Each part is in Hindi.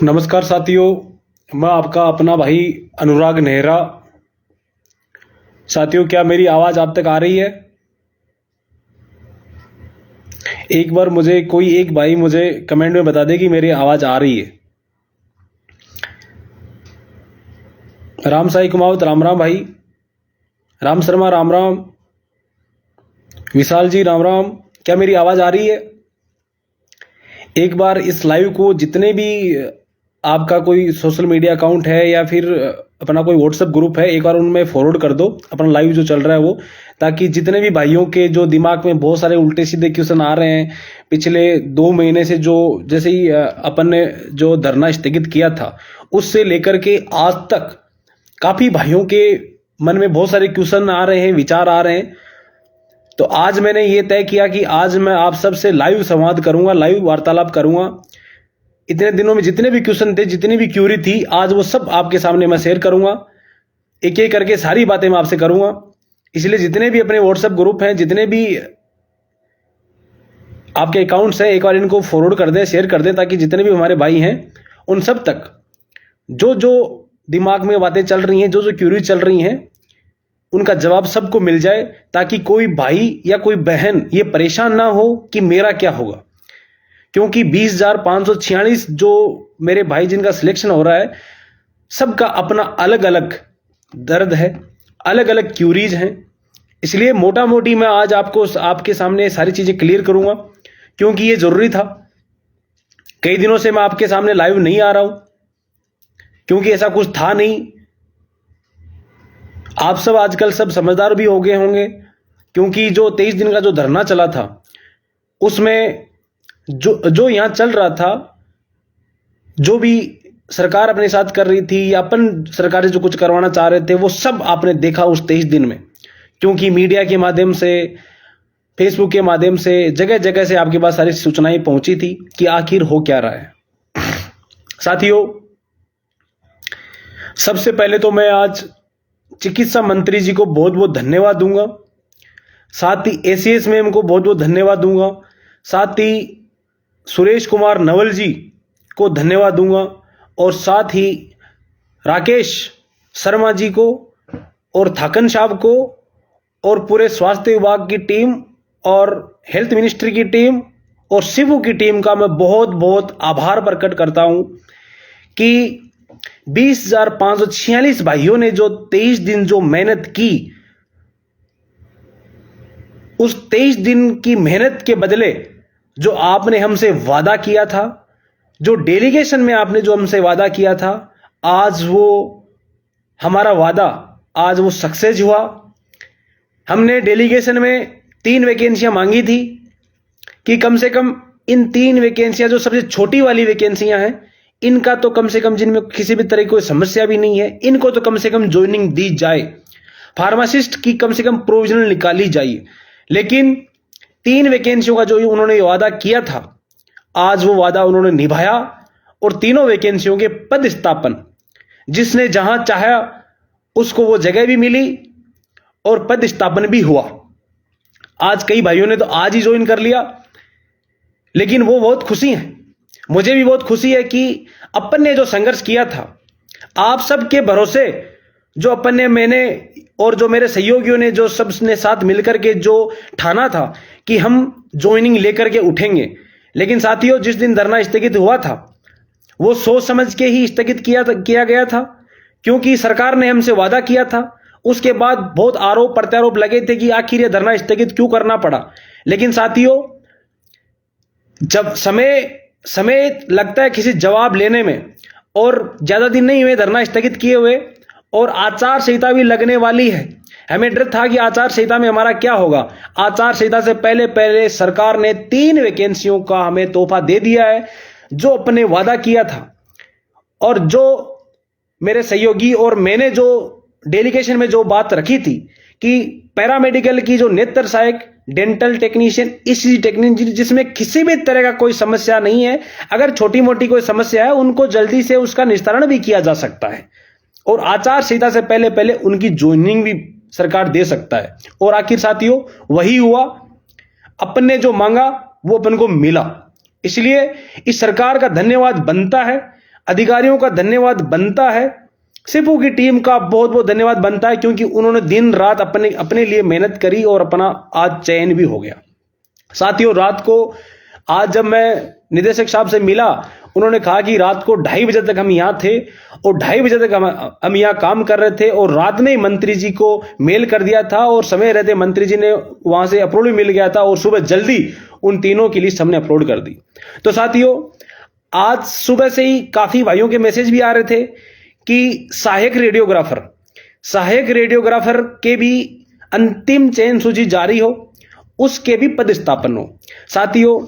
नमस्कार साथियों, मैं आपका अपना भाई अनुराग नेहरा। साथियों, क्या मेरी आवाज आप तक आ रही है? एक बार मुझे कोई एक भाई मुझे कमेंट में बता दे कि मेरी आवाज आ रही है। राम साई कुमावत राम राम भाई, राम शर्मा राम राम, विशाल जी राम राम। क्या मेरी आवाज आ रही है? एक बार इस लाइव को जितने भी आपका कोई सोशल मीडिया अकाउंट है या फिर अपना कोई व्हाट्सएप ग्रुप है, एक बार उनमें फॉरवर्ड कर दो अपना लाइव जो चल रहा है वो, ताकि जितने भी भाइयों के जो दिमाग में बहुत सारे उल्टे सीधे क्वेश्चन आ रहे हैं पिछले 2 महीने से, जो जैसे ही अपन ने जो धरना स्थगित किया था उससे लेकर के आज तक काफी भाइयों के मन में बहुत सारे क्वेश्चन आ रहे हैं, विचार आ रहे हैं। तो आज मैंने ये तय किया कि आज मैं आप सबसे लाइव संवाद करूंगा, लाइव वार्तालाप करूंगा। इतने दिनों में जितने भी क्वेश्चन थे, जितनी भी क्यूरी थी, आज वो सब आपके सामने मैं शेयर करूंगा। एक एक करके सारी बातें मैं आपसे करूंगा। इसलिए जितने भी अपने व्हाट्सएप ग्रुप हैं, जितने भी आपके अकाउंट्स हैं, एक बार इनको फॉरवर्ड कर दें, शेयर कर दें, ताकि जितने भी हमारे भाई हैं उन सब तक जो जो दिमाग में बातें चल रही हैं, जो जो क्यूरी चल रही हैं, उनका जवाब सबको मिल जाए, ताकि कोई भाई या कोई बहन ये परेशान ना हो कि मेरा क्या होगा। क्योंकि 20,546 जो मेरे भाई जिनका सिलेक्शन हो रहा है, सबका अपना अलग अलग दर्द है, अलग अलग क्यूरीज हैं। इसलिए मोटा मोटी मैं आज आपको आपके सामने सारी चीजें क्लियर करूंगा, क्योंकि ये जरूरी था। कई दिनों से मैं आपके सामने लाइव नहीं आ रहा हूं, क्योंकि ऐसा कुछ था नहीं। आप सब आजकल सब समझदार भी हो गए होंगे, क्योंकि जो 23 दिन का जो धरना चला था उसमें जो यहां चल रहा था, जो भी सरकार अपने साथ कर रही थी या अपन सरकार जो कुछ करवाना चाह रहे थे, वो सब आपने देखा उस 23 दिन में। क्योंकि मीडिया के माध्यम से, फेसबुक के माध्यम से, जगह जगह से आपके पास सारी सूचनाएं पहुंची थी कि आखिर हो क्या रहा है। साथियों, सबसे पहले तो मैं आज चिकित्सा मंत्री जी को बहुत बहुत धन्यवाद दूंगा, साथ ही एसीएस मैम को बहुत बहुत धन्यवाद दूंगा, साथ ही सुरेश कुमार नवल जी को धन्यवाद दूंगा, और साथ ही राकेश शर्मा जी को और थाकन साहब को और पूरे स्वास्थ्य विभाग की टीम और हेल्थ मिनिस्ट्री की टीम और शिवू की टीम का मैं बहुत बहुत आभार प्रकट करता हूं कि 20,546 भाइयों ने जो 23 दिन जो मेहनत की, उस 23 दिन की मेहनत के बदले जो आपने हमसे वादा किया था, जो डेलीगेशन में आपने जो हमसे वादा किया था, आज वो हमारा वादा आज वो सक्सेस हुआ। हमने डेलीगेशन में 3 वैकेंसियां मांगी थी कि कम से कम इन 3 वैकेंसियां, जो सबसे छोटी वाली वैकेंसियां हैं, इनका तो कम से कम, जिनमें किसी भी तरह की कोई समस्या भी नहीं है, इनको तो कम से कम ज्वाइनिंग दी जाए। फार्मासिस्ट की कम से कम प्रोविजनल निकाली जाए। लेकिन 3 वैकेंसियों का जो उन्होंने वादा किया था, आज वो वादा उन्होंने निभाया, और तीनों वैकेंसियों के पद स्थापन, जिसने जहां चाहा उसको वो जगह भी मिली और पद स्थापन भी हुआ। आज कई भाइयों ने तो आज ही ज्वाइन कर लिया, लेकिन वो बहुत खुशी हैं। मुझे भी बहुत खुशी है कि अपन ने जो संघर्ष किया था, आप सबके भरोसे जो अपन ने, मैंने और जो मेरे सहयोगियों ने, जो सबने साथ मिलकर के जो ठाना था कि हम ज्वाइनिंग लेकर के उठेंगे। लेकिन साथियों, जिस दिन धरना स्थगित हुआ था, वो सोच समझ के ही स्थगित किया गया था, क्योंकि सरकार ने हमसे वादा किया था। उसके बाद बहुत आरोप प्रत्यारोप लगे थे कि आखिर ये धरना स्थगित क्यों करना पड़ा। लेकिन साथियों, जब समय लगता है किसी जवाब लेने में, और ज्यादा दिन नहीं हुए धरना स्थगित किए हुए, और आचार संहिता भी लगने वाली है। हमें डर था कि आचार संहिता में हमारा क्या होगा। आचार संहिता से पहले पहले सरकार ने 3 वैकेंसियों का हमें तोहफा दे दिया है, जो अपने वादा किया था। और जो मेरे सहयोगी और मैंने जो डेलीगेशन में जो बात रखी थी कि पैरामेडिकल की जो नेत्र सहायक, डेंटल टेक्नीशियन, ईसीजी टेक्नीशियन, जिसमें किसी भी तरह का कोई समस्या नहीं है, अगर छोटी मोटी कोई समस्या है उनको जल्दी से उसका निस्तारण भी किया जा सकता है, और आचार संहिता से पहले पहले उनकी ज्वाइनिंग भी सरकार दे सकता है। और आखिर साथियों वही हुआ, अपन ने जो मांगा वो अपन को मिला। इसलिए इस सरकार का धन्यवाद बनता है, अधिकारियों का धन्यवाद बनता है, सिपू की टीम का बहुत बहुत धन्यवाद बनता है, क्योंकि उन्होंने दिन रात अपने लिए मेहनत करी और अपना आज चयन भी हो गया। साथियों रात को आज जब मैं निदेशक साहब से मिला, उन्होंने कहा कि रात को 2:30 बजे तक हम यहाँ थे और 2:30 बजे तक हम यहाँ काम कर रहे थे और रात में ही मंत्री जी को मेल कर दिया था और समय रहते मंत्री जी ने वहां से अप्रूवल भी मिल गया था और सुबह जल्दी उन तीनों की लिस्ट हमने अपलोड कर दी। तो साथियों आज सुबह से ही काफी भाइयों के मैसेज भी आ रहे थे कि सहायक रेडियोग्राफर के भी अंतिम चयन सूची जारी हो, उसके भी पदस्थापन हो। साथियों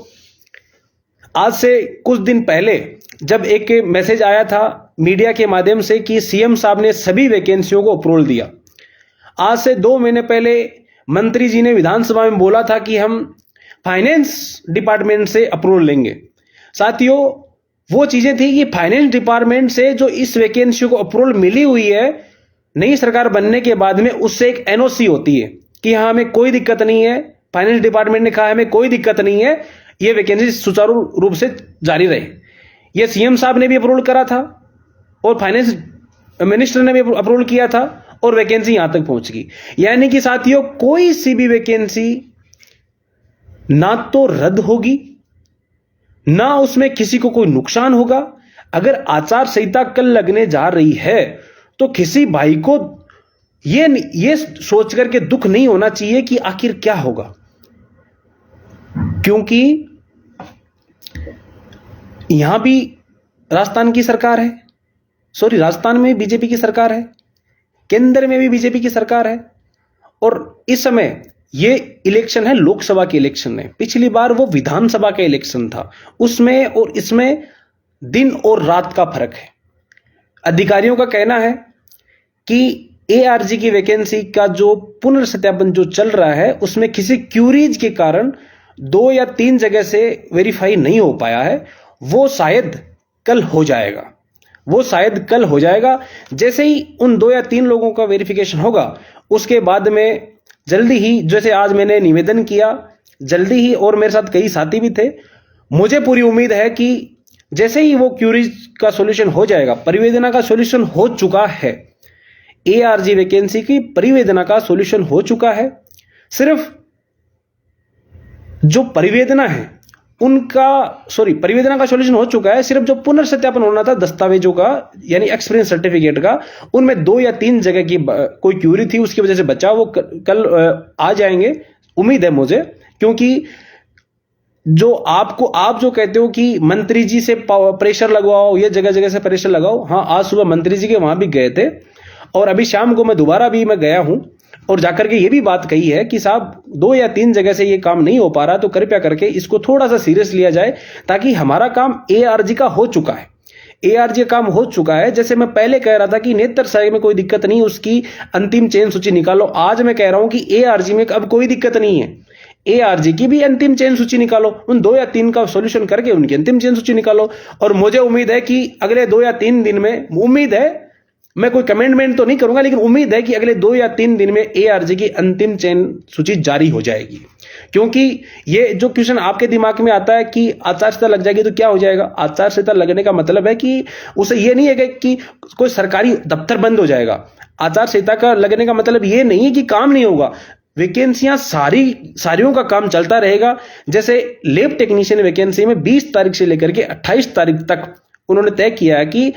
आज से कुछ दिन पहले जब एक मैसेज आया था मीडिया के माध्यम से कि सीएम साहब ने सभी वैकेंसियों को अप्रूवल दिया, आज से 2 महीने पहले मंत्री जी ने विधानसभा में बोला था कि हम फाइनेंस डिपार्टमेंट से अप्रूवल लेंगे। साथियों वो चीजें थी कि फाइनेंस डिपार्टमेंट से जो इस वैकेंसी को अप्रूवल मिली हुई है नई सरकार बनने के बाद में, उससे एक एनओसी होती है कि हाँ हमें कोई दिक्कत नहीं है, फाइनेंस डिपार्टमेंट ने कहा हमें कोई दिक्कत नहीं है, ये वैकेंसी सुचारू रूप से जारी रहे। ये सीएम साहब ने भी अप्रूवल करा था और फाइनेंस मिनिस्टर ने भी अप्रूवल किया था और वैकेंसी यहां तक पहुंच गई। यानी कि साथियों कोई सी भी वैकेंसी ना तो रद्द होगी ना उसमें किसी को कोई नुकसान होगा। अगर आचार संहिता कल लगने जा रही है तो किसी भाई को ये सोच करके दुख नहीं होना चाहिए कि आखिर क्या होगा, क्योंकि यहां भी राजस्थान की सरकार है, राजस्थान में बीजेपी की सरकार है, केंद्र में भी बीजेपी की सरकार है और इस समय ये इलेक्शन है लोकसभा के इलेक्शन है। पिछली बार वो विधानसभा का इलेक्शन था, उसमें और इसमें दिन और रात का फर्क है। अधिकारियों का कहना है कि एआरजी की वैकेंसी का जो पुनर्सत्यापन जो चल रहा है उसमें किसी क्यूरीज के कारण 2 या 3 जगह से वेरीफाई नहीं हो पाया है, वो शायद कल हो जाएगा। जैसे ही उन 2 या 3 लोगों का वेरिफिकेशन होगा उसके बाद में जल्दी ही, जैसे आज मैंने निवेदन किया, जल्दी ही, और मेरे साथ कई साथी भी थे, मुझे पूरी उम्मीद है कि जैसे ही वो क्यूरीज का सॉल्यूशन हो जाएगा, परिवेदना का सॉल्यूशन हो चुका है, एआरजी वैकेंसी की परिवेदना का सॉल्यूशन हो चुका है। सिर्फ जो परिवेदना है परिवेदना का सॉल्यूशन हो चुका है, सिर्फ जो पुनर्सत्यापन होना था दस्तावेजों का यानी एक्सपीरियंस सर्टिफिकेट का, उनमें 2 या 3 जगह की कोई क्यूरी थी, उसकी वजह से बचा, वो कल आ जाएंगे उम्मीद है मुझे। क्योंकि जो आप जो कहते हो कि मंत्री जी से प्रेशर लगवाओ, ये जगह जगह से प्रेशर लगाओ, हाँ आज सुबह मंत्री जी के वहां भी गए थे और अभी शाम को मैं दोबारा भी गया हूं और जाकर के ये भी बात कही है कि साहब 2 या 3 जगह से ये काम नहीं हो पा रहा, तो कृपया करके इसको थोड़ा सा सीरियस लिया जाए, ताकि हमारा काम एआरजी का हो चुका है। एआरजी काम हो चुका है। जैसे मैं पहले कह रहा था कि नेत्र साहिब में कोई दिक्कत नहीं, उसकी अंतिम चयन सूची निकालो, आज मैं कह रहा हूं कि एआरजी में अब कोई दिक्कत नहीं है, एआरजी की भी अंतिम चयन सूची निकालो, उन 2 या 3 का सॉल्यूशन करके उनकी अंतिम चयन सूची निकालो। और मुझे उम्मीद है कि अगले 2 या 3 दिन में, उम्मीद है, मैं कोई कमेंटमेंट तो नहीं करूंगा, लेकिन उम्मीद है कि अगले 2 या 3 दिन में एआरजी की अंतिम चयन सूची जारी हो जाएगी। क्योंकि ये जो क्वेश्चन आपके दिमाग में आता है कि आचार संहिता लग जाएगी तो क्या हो जाएगा, आचार संहिता लगने का मतलब है कि उसे ये नहीं है कि कोई सरकारी दफ्तर बंद हो जाएगा। आचार संहिता का लगने का मतलब ये नहीं है कि काम नहीं होगा, वैकेंसियां सारियों का काम चलता रहेगा। जैसे लैब टेक्नीशियन वैकेंसी में 20 तारीख से लेकर के 28 तारीख तक उन्होंने तय किया है कि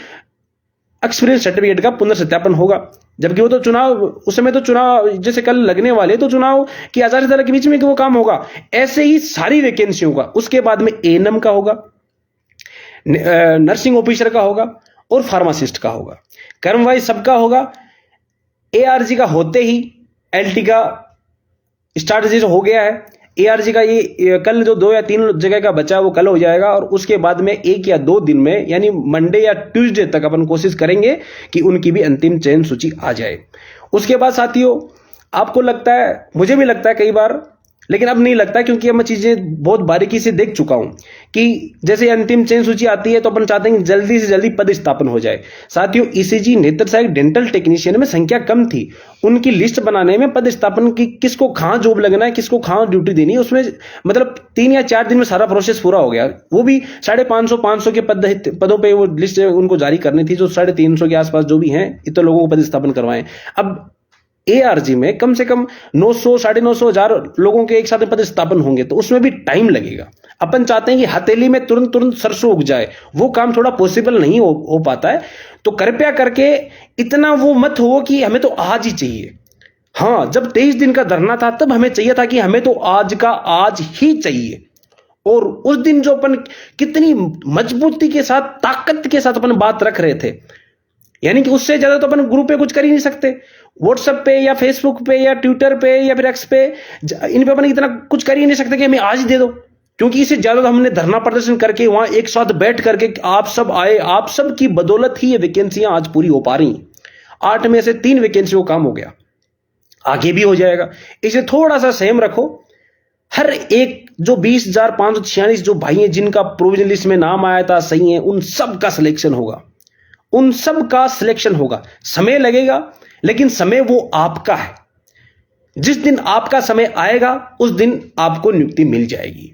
एक्सपीरियंस सर्टिफिकेट का पुनर्सत्यापन होगा, जबकि वो तो चुनाव, उस समय तो चुनाव जैसे कल लगने वाले, तो चुनाव की आचार संहिता के बीच में वो काम होगा। ऐसे ही सारी वैकेंसियों का, उसके बाद में एएनएम का होगा, नर्सिंग ऑफिसर का होगा और फार्मासिस्ट का होगा, कर्मवाई सबका होगा। एआरजी का होते ही एलटी का स्ट्रैटेजी हो गया है, एआरजी का ये कल जो 2 या 3 जगह का बचा वो कल हो जाएगा और उसके बाद में 1 या 2 दिन में यानी मंडे या ट्यूसडे तक अपन कोशिश करेंगे कि उनकी भी अंतिम चयन सूची आ जाए। उसके बाद साथियों आपको लगता है, मुझे भी लगता है कई बार लेकिन अब नहीं लगता, क्योंकि अब मैं चीजें बहुत बारीकी से देख चुका हूं कि जैसे अंतिम चयन सूची आती है तो अपन चाहते हैं कि जल्दी से जल्दी पद स्थापन हो जाए। साथियों, ईसीजी, नेत्र सहायक, डेंटल टेक्नीशियन में संख्या कम थी, उनकी लिस्ट बनाने में पद स्थापन की किसको कहां जॉब लगना है, किसको कहां ड्यूटी देनी है, उसमें मतलब 3 या 4 दिन में सारा प्रोसेस पूरा हो गया। वो भी 550 के पदों पर वो लिस्ट उनको जारी करनी थी, जो 350 के आसपास जो भी हैं, इतने लोगों को पद स्थापन करवाएं। अब एआरजी में कम से कम 900, 950, 1000 लोगों के एक साथ पद स्थापन होंगे, तो उसमें भी टाइम लगेगा। अपन चाहते हैं कि हथेली में तुरंत सरसों उग जाए, वो काम थोड़ा पॉसिबल नहीं हो पाता है। तो कृपया करके इतना वो मत हो कि हमें तो आज ही चाहिए। हाँ, जब 23 दिन का धरना था तब हमें चाहिए था कि हमें तो आज का आज ही चाहिए, और उस दिन जो अपन कितनी मजबूती के साथ, ताकत के साथ अपन बात रख रहे थे, यानी कि उससे ज्यादा तो अपन ग्रुप पे कुछ कर ही नहीं सकते। व्हाट्सएप पे या फेसबुक पे या ट्विटर पे या फिर एक्स पे, इन पे अपन इतना कुछ कर ही नहीं सकते कि हमें आज दे दो, क्योंकि इससे ज्यादा तो हमने धरना प्रदर्शन करके वहां एक साथ बैठ करके आप सब आए, आप सब की बदौलत ही ये वैकेंसियां आज पूरी हो पा रही। 8 में से 3 वैकेंसियों का काम हो गया, आगे भी हो जाएगा। इसे थोड़ा सा सेम रखो। हर एक जो 20,546 जो भाई हैं जिनका प्रोविजन लिस्ट में नाम आया था, सही है, उन सब का सिलेक्शन होगा, उन सब का सिलेक्शन होगा। समय लगेगा, लेकिन समय वो आपका है। जिस दिन आपका समय आएगा उस दिन आपको नियुक्ति मिल जाएगी।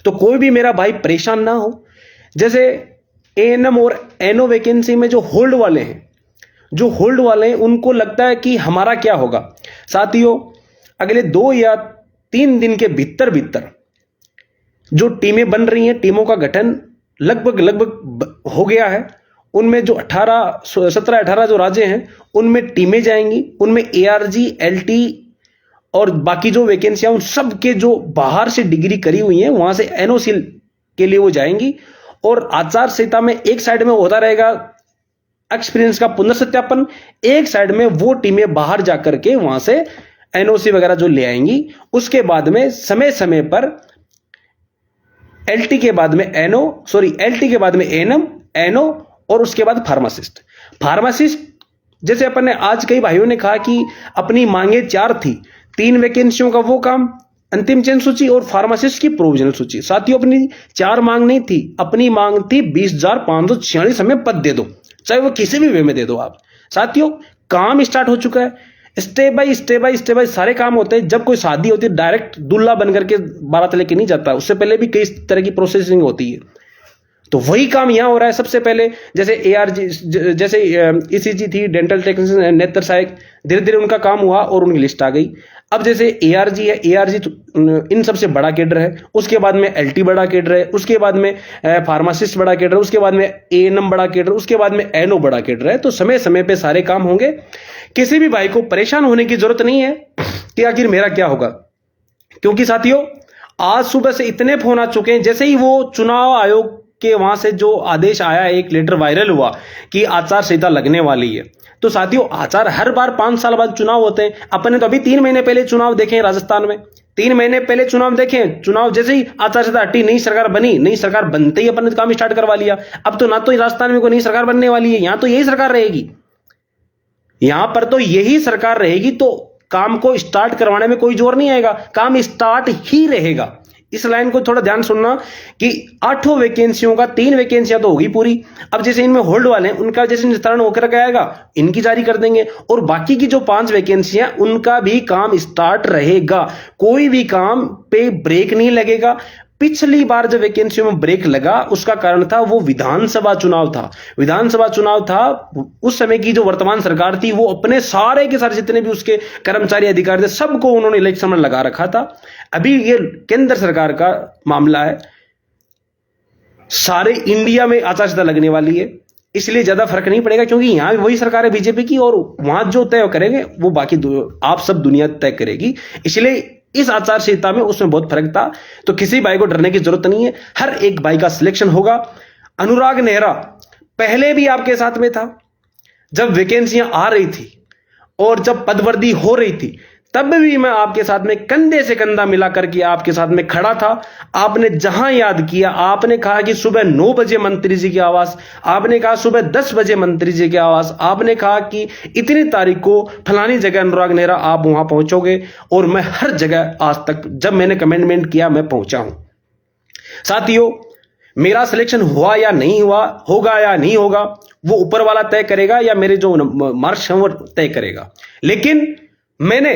तो कोई भी मेरा भाई परेशान ना हो। जैसे एएनएम और एनओ वैकेंसी में जो होल्ड वाले हैं, उनको लगता है कि हमारा क्या होगा। साथियों, अगले 2 या 3 दिन के भीतर जो टीमें बन रही हैं, टीमों का गठन लगभग हो गया है। उनमें जो 17-18 जो राज्य हैं उनमें टीमें जाएंगी, उनमें एआरजी, एलटी और बाकी जो वैकेंसियां उन सब के जो बाहर से डिग्री करी हुई हैं वहां से एनओसी के लिए वो जाएंगी। और आचार संहिता में एक साइड में होता रहेगा एक्सपीरियंस का पुनर्सत्यापन, एक साइड में वो टीमें बाहर जाकर के वहां से एनओसी वगैरह जो ले आएंगी। उसके बाद में समय पर एलटी के बाद में एएनएम, एनओ और उसके बाद फार्मासिस्ट जैसे अपन ने आज कई भाइयों ने कहा कि अपनी मांगे 4 थी, 3 वैकेंसियों का वो काम, अंतिम चयन सूची और फार्मासिस्ट की प्रोविजनल सूची। साथियों, अपनी 4 मांग नहीं थी, अपनी मांग थी 20,546 हमें पद दे दो, चाहे वो किसी भी वे में दे दो आप। साथियों, काम स्टार्ट हो चुका है, स्टेप बाय स्टेप सारे काम होते हैं। जब कोई शादी होती है डायरेक्ट दूल्हा बन करके बारात लेके नहीं जाता, उससे पहले भी कई तरह की प्रोसेसिंग होती है। तो वही काम यहां हो रहा है। सबसे पहले जैसे एआरजी, जैसे ईसीजी थी, डेंटल टेक्नीशियन, नेत्र सहायक, धीरे धीरे उनका काम हुआ और उनकी लिस्ट आ गई। अब जैसे एआरजी है, एआरजी इन सबसे बड़ा केडर है, उसके बाद में एलटी बड़ा केडर है, उसके बाद में फार्मासिस्ट बड़ा केडर, उसके बाद में एएनएम बड़ा केडर, उसके बाद में एनओ बड़ा केडर है। तो समय समय पे सारे काम होंगे। किसी भी भाई को परेशान होने की जरूरत नहीं है कि आखिर मेरा क्या होगा, क्योंकि साथियों आज सुबह से इतने फोन आ चुके हैं। जैसे ही वो चुनाव आयोग के वहां से जो आदेश आया, एक लेटर वायरल हुआ कि आचार संहिता लगने वाली है, तो साथियों आचार हर बार 5 साल बाद चुनाव होते हैं। अपन ने तो अभी 3 महीने पहले चुनाव देखे राजस्थान में, 3 महीने पहले चुनाव देखे। चुनाव जैसे ही आचार संहिता हटी, नई सरकार बनी, नई सरकार बनते ही अपन ने काम स्टार्ट करवा लिया। अब तो ना तो राजस्थान में कोई नई सरकार बनने वाली है, यहां तो यही सरकार रहेगी, यहां पर तो यही सरकार रहेगी। तो काम को स्टार्ट करवाने में कोई जोर नहीं आएगा, काम स्टार्ट ही रहेगा। इस लाइन को थोड़ा ध्यान सुनना कि 8 वैकेंसियों का 3 वैकेंसियां तो होगी पूरी। अब जैसे इनमें होल्ड वाले हैं उनका जैसे निस्तारण होकर आएगा, इनकी जारी कर देंगे, और बाकी की जो 5 वैकेंसियां उनका भी काम स्टार्ट रहेगा। कोई भी काम पे ब्रेक नहीं लगेगा। पिछली बार जब वैकेंसियों में ब्रेक लगा उसका कारण था वो विधानसभा चुनाव था। उस समय की जो वर्तमान सरकार थी वो अपने सारे के सारे जितने भी उसके कर्मचारी अधिकारी थे सबको उन्होंने इलेक्शन में लगा रखा था। अभी ये केंद्र सरकार का मामला है, सारे इंडिया में आचार संहिता लगने वाली है, इसलिए ज्यादा फर्क नहीं पड़ेगा, क्योंकि यहां भी वही सरकार है बीजेपी की, और वहां जो तय करेंगे वो बाकी आप सब दुनिया तय करेगी। इसलिए इस आचार संहिता में उसमें बहुत फर्क था। तो किसी भाई को डरने की जरूरत नहीं है, हर एक भाई का सिलेक्शन होगा। अनुराग नेहरा पहले भी आपके साथ में था, जब वैकेंसियां आ रही थी और जब पदवर्दी हो रही थी तब भी मैं आपके साथ में कंधे से कंधा मिला करके आपके साथ में खड़ा था। आपने जहां याद किया, आपने कहा कि सुबह 9 बजे मंत्री जी की आवाज, आपने कहा सुबह 10 बजे मंत्री जी की आवाज, आपने कहा कि इतनी तारीख को फलानी जगह अनुराग नेहरा आप वहां पहुंचोगे, और मैं हर जगह आज तक जब मैंने कमेंटमेंट किया मैं पहुंचा हूं। साथियों, मेरा सिलेक्शन हुआ या नहीं हुआ, होगा या नहीं होगा, वो ऊपर वाला तय करेगा या मेरे जो मार्क्स हैं वो तय करेगा। लेकिन मैंने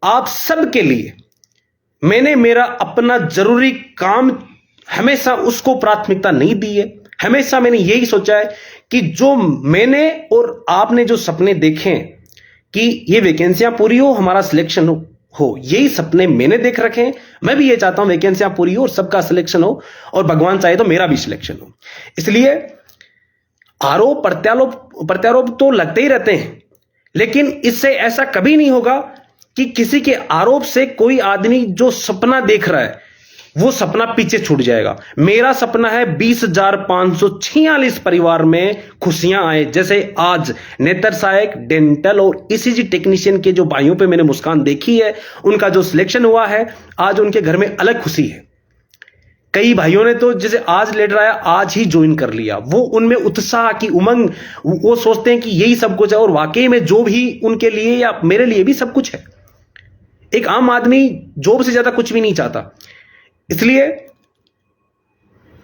आप सबके लिए मैंने मेरा अपना जरूरी काम हमेशा उसको प्राथमिकता नहीं दी है। हमेशा मैंने यही सोचा है कि जो मैंने और आपने जो सपने देखे हैं कि ये वैकेंसियां पूरी हो, हमारा सिलेक्शन हो, यही सपने मैंने देख रखे हैं। मैं भी ये चाहता हूं वैकेंसियां पूरी हो और सबका सिलेक्शन हो, और भगवान चाहे तो मेरा भी सिलेक्शन हो। इसलिए आरोप प्रत्यारोप तो लगते ही रहते हैं, लेकिन इससे ऐसा कभी नहीं होगा कि किसी के आरोप से कोई आदमी जो सपना देख रहा है वो सपना पीछे छूट जाएगा। मेरा सपना है 20,546 परिवार में खुशियां आए, जैसे आज नेत्र सहायक, डेंटल और ईसीजी टेक्नीशियन के जो भाइयों पे मैंने मुस्कान देखी है, उनका जो सिलेक्शन हुआ है, आज उनके घर में अलग खुशी है। कई भाइयों ने तो जैसे आज लेटर आया आज ही ज्वाइन कर लिया, वो उनमें उत्साह की उमंग, वो सोचते हैं कि यही सब कुछ है, और वाकई में जो भी उनके लिए या मेरे लिए भी सब कुछ है। एक आम आदमी जॉब से ज्यादा कुछ भी नहीं चाहता। इसलिए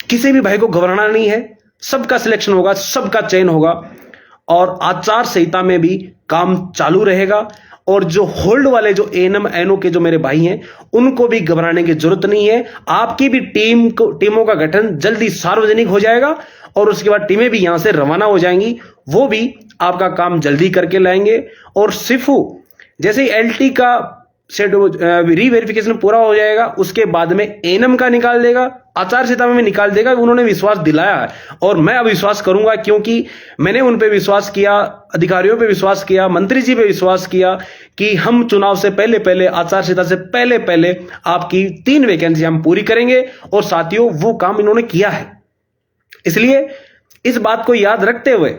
किसी भी भाई को घबराना नहीं है, सबका सिलेक्शन होगा, सबका चयन होगा, और आचार संहिता में भी काम चालू रहेगा। और जो होल्ड वाले जो एएनएम एनओ के जो मेरे भाई हैं, उनको भी घबराने की जरूरत नहीं है। आपकी भी टीमों का गठन जल्दी सार्वजनिक हो जाएगा, और उसके बाद टीमें भी यहां से रवाना हो जाएंगी, वो भी आपका काम जल्दी करके लाएंगे। और सिफू जैसे ही एलटी का रीवेरिफिकेशन पूरा हो जाएगा, उसके बाद में एएनएम का निकाल देगा, आचार संहिता में निकाल देगा। उन्होंने विश्वास दिलाया है और मैं अब विश्वास करूंगा, क्योंकि मैंने उन पे विश्वास किया, अधिकारियों पे विश्वास किया, मंत्री जी पे विश्वास किया कि हम चुनाव से पहले पहले, आचार संहिता से पहले पहले आपकी 3 वैकेंसी हम पूरी करेंगे। और साथियों, वो काम इन्होंने किया है। इसलिए इस बात को याद रखते हुए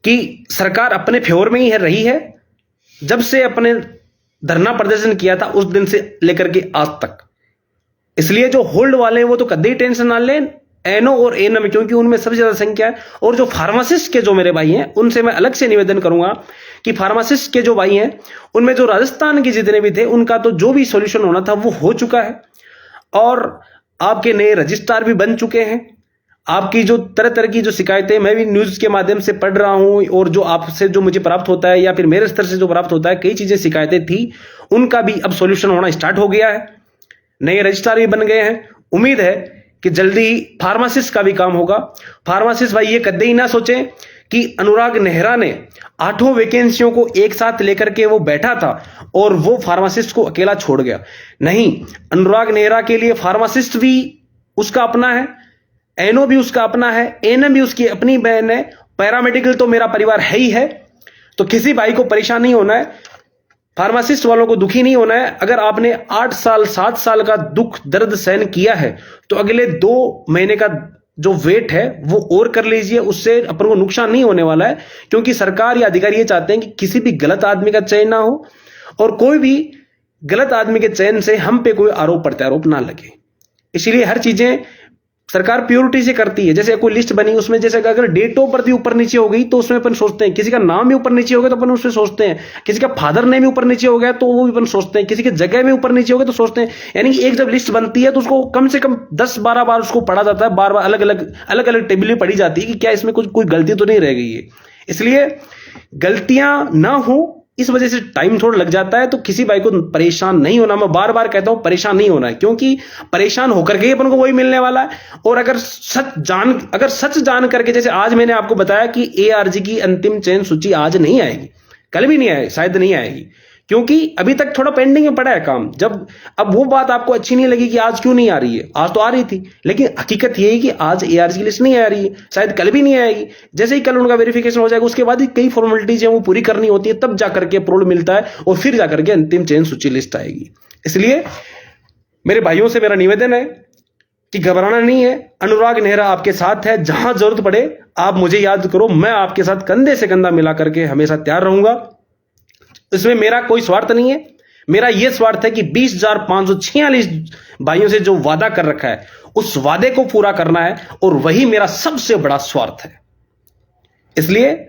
कि सरकार अपने फेवर में ही रही है, जब से अपने धरना प्रदर्शन किया था उस दिन से लेकर के आज तक। इसलिए जो होल्ड वाले हैं वो तो कभी टेंशन ना लें, एनओ और एएनएम, क्योंकि उनमें सबसे ज्यादा संख्या है। और जो फार्मासिस्ट के जो मेरे भाई हैं, उनसे मैं अलग से निवेदन करूंगा कि फार्मासिस्ट के जो भाई हैं, उनमें जो राजस्थान के जितने भी थे, उनका तो जो भी सॉल्यूशन होना था वो हो चुका है, और आपके नए रजिस्ट्रार भी बन चुके हैं। आपकी जो तरह तरह की जो शिकायतें मैं भी न्यूज के माध्यम से पढ़ रहा हूं, और जो आपसे जो मुझे प्राप्त होता है या फिर मेरे स्तर से जो प्राप्त होता है, कई चीजें शिकायतें थी, उनका भी अब सॉल्यूशन होना स्टार्ट हो गया है। नए रजिस्ट्रार भी बन गए हैं। उम्मीद है कि जल्दी ही फार्मासिस्ट का भी काम होगा। फार्मासिस्ट भाई ये कदे ही ना सोचें कि अनुराग नेहरा ने 8 वैकेंसियों को एक साथ लेकर के वो बैठा था और वो फार्मासिस्ट को अकेला छोड़ गया। नहीं, अनुराग नेहरा के लिए फार्मासिस्ट भी उसका अपना है, एनओ भी उसका अपना है, एएनएम भी उसकी अपनी बहन है, पैरामेडिकल तो मेरा परिवार है ही है। तो किसी भाई को परेशान नहीं होना है, फार्मासिस्ट वालों को दुखी नहीं होना है। अगर आपने 8 साल 7 साल का दुख दर्द सहन किया है, तो अगले 2 महीने का जो वेट है वो और कर लीजिए, उससे अपन को नुकसान नहीं होने वाला है। क्योंकि सरकार या अधिकारी ये चाहते हैं कि किसी भी गलत आदमी का चयन ना हो, और कोई भी गलत आदमी के चयन से हम पे कोई आरोप प्रत्यारोप ना लगे। इसलिए हर चीजें सरकार प्योरिटी से करती है। जैसे कोई लिस्ट बनी, उसमें जैसे अगर डेट ऑफ बर्थ भी ऊपर नीचे हो गई तो उसमें अपन सोचते हैं, किसी का नाम भी ऊपर नीचे हो गया तो अपन उसमें सोचते हैं, किसी का फादर नेम भी ऊपर नीचे हो गया तो वो भी अपन सोचते हैं, किसी के जगह में ऊपर नीचे हो गया तो सोचते हैं। यानी एक जब लिस्ट बनती है तो उसको कम से कम 10-12 बार उसको पढ़ा जाता है, बार बार अलग अलग टेबलें पढ़ी जाती है कि क्या इसमें कोई गलती तो नहीं रह गई है। इसलिए गलतियां ना हो, इस वजह से टाइम थोड़ा लग जाता है। तो किसी भाई को परेशान नहीं होना, मैं बार बार कहता हूं परेशान नहीं होना है, क्योंकि परेशान होकर के अपन को वही मिलने वाला है। और अगर सच जान करके, जैसे आज मैंने आपको बताया कि एआरजी की अंतिम चयन सूची आज नहीं आएगी, कल भी नहीं आएगी, शायद नहीं आएगी, क्योंकि अभी तक थोड़ा पेंडिंग में पड़ा है काम। जब अब वो बात आपको अच्छी नहीं लगी कि आज क्यों नहीं आ रही है, आज तो आ रही थी, लेकिन हकीकत ये है कि आज एआरजी की लिस्ट नहीं आ रही है, शायद कल भी नहीं आएगी। जैसे ही कल उनका वेरिफिकेशन हो जाएगा, उसके बाद ही कई फॉर्मेलिटीज हैं वो पूरी करनी होती है, तब जाकर के अप्रूवल मिलता है और फिर जाकर के अंतिम चयन सूची लिस्ट आएगी। इसलिए मेरे भाइयों से मेरा निवेदन है कि घबराना नहीं है, अनुराग नेहरा आपके साथ है। जहां जरूरत पड़े आप मुझे याद करो, मैं आपके साथ कंधे से कंधा मिला करके हमेशा तैयार रहूंगा। इसमें मेरा कोई स्वार्थ नहीं है, मेरा यह स्वार्थ है कि 20,546 भाइयों से जो वादा कर रखा है उस वादे को पूरा करना है, और वही मेरा सबसे बड़ा स्वार्थ है। इसलिए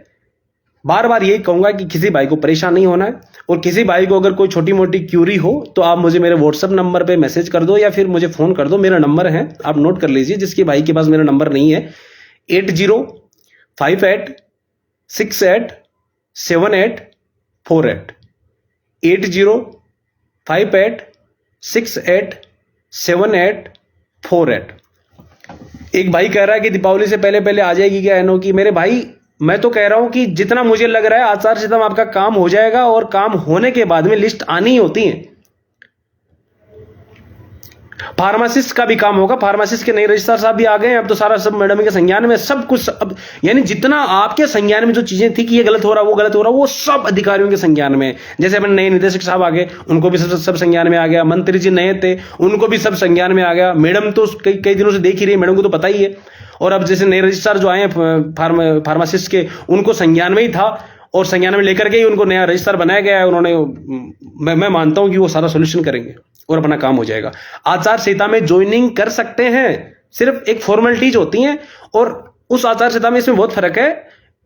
बार बार यही कहूंगा कि किसी भाई को परेशान नहीं होना है, और किसी भाई को अगर कोई छोटी मोटी क्यूरी हो तो आप मुझे मेरे व्हाट्सएप नंबर पे मैसेज कर दो या फिर मुझे फोन कर दो। मेरा नंबर है, आप नोट कर लीजिए, जिसके भाई के पास मेरा नंबर नहीं है 8058687848 8058687848। एक भाई कह रहा है कि दीपावली से पहले पहले आ जाएगी क्या एनओ की? मेरे भाई मैं तो कह रहा हूं कि जितना मुझे लग रहा है आचार संहिता में आपका काम हो जाएगा, और काम होने के बाद में लिस्ट आनी ही होती है। फार्मासिस्ट का भी काम होगा, फार्मासिस्ट के नए रजिस्ट्रार साहब भी आ गए हैं, अब तो सारा सब मैडम के संज्ञान में सब कुछ, अब यानी जितना आपके संज्ञान में जो चीजें थी कि ये गलत हो रहा, वो गलत हो रहा, वो सब अधिकारियों के संज्ञान में। जैसे अपने नए निदेशक साहब आ गए, उनको भी सब संज्ञान में आ गया। मंत्री जी नए थे, उनको भी सब संज्ञान में आ गया। मैडम तो कई दिनों से देख ही रही है, मैडम को तो पता ही है। और अब जैसे नए रजिस्ट्रार जो आए हैं फार्मासिस्ट के, उनको संज्ञान में ही था, और संज्ञान में लेकर के ही उनको नया रजिस्ट्रार बनाया गया है। उन्होंने, मैं मानता हूं कि वो सारा सोल्यूशन करेंगे और अपना काम हो जाएगा। आचार संहिता में ज्वाइनिंग कर सकते हैं, सिर्फ एक फॉर्मेलिटीज होती हैं, और उस आचार संहिता में इसमें बहुत फर्क है।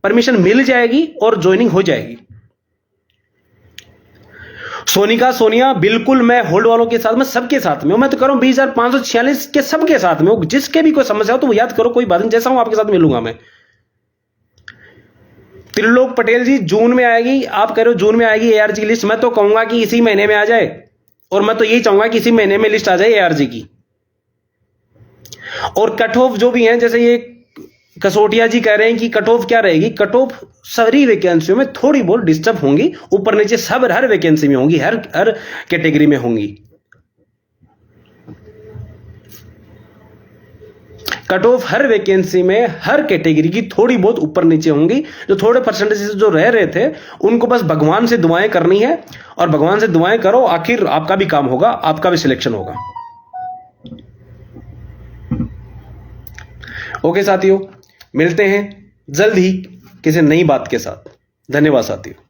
परमिशन मिल जाएगी और ज्वाइनिंग हो जाएगी। सोनिया बिल्कुल मैं होल्ड वालों के साथ में, सबके साथ में हूं। मैं तो कह रहा हूं 20,546 के सबके साथ में हूं। जिसके भी कोई समस्या हो तो वो याद करो, कोई बात नहीं, जैसा हूं आपके साथ मिलूंगा मैं। त्रिलोक पटेल जी जून में आएगी, आप कह रहे हो जून में आएगी एआरजी की लिस्ट। मैं तो कहूंगा कि इसी महीने में आ जाए, और मैं तो यही चाहूंगा कि इसी महीने में लिस्ट आ जाए एआरजी की। और कट ऑफ जो भी है, जैसे ये कसोटिया जी कह रहे हैं कि कट ऑफ क्या रहेगी, कट ऑफ सारी वैकेंसियों में थोड़ी बहुत डिस्टर्ब होंगी, ऊपर नीचे सब हर वैकेंसी में होंगी, हर कैटेगरी में होंगी। कट ऑफ हर वैकेंसी में हर कैटेगरी की थोड़ी बहुत ऊपर नीचे होंगी। जो थोड़े परसेंटेज जो रह रहे थे उनको बस भगवान से दुआएं करनी है, और भगवान से दुआएं करो, आखिर आपका भी काम होगा, आपका भी सिलेक्शन होगा। ओके साथियों, मिलते हैं जल्द ही किसी नई बात के साथ। धन्यवाद साथियों।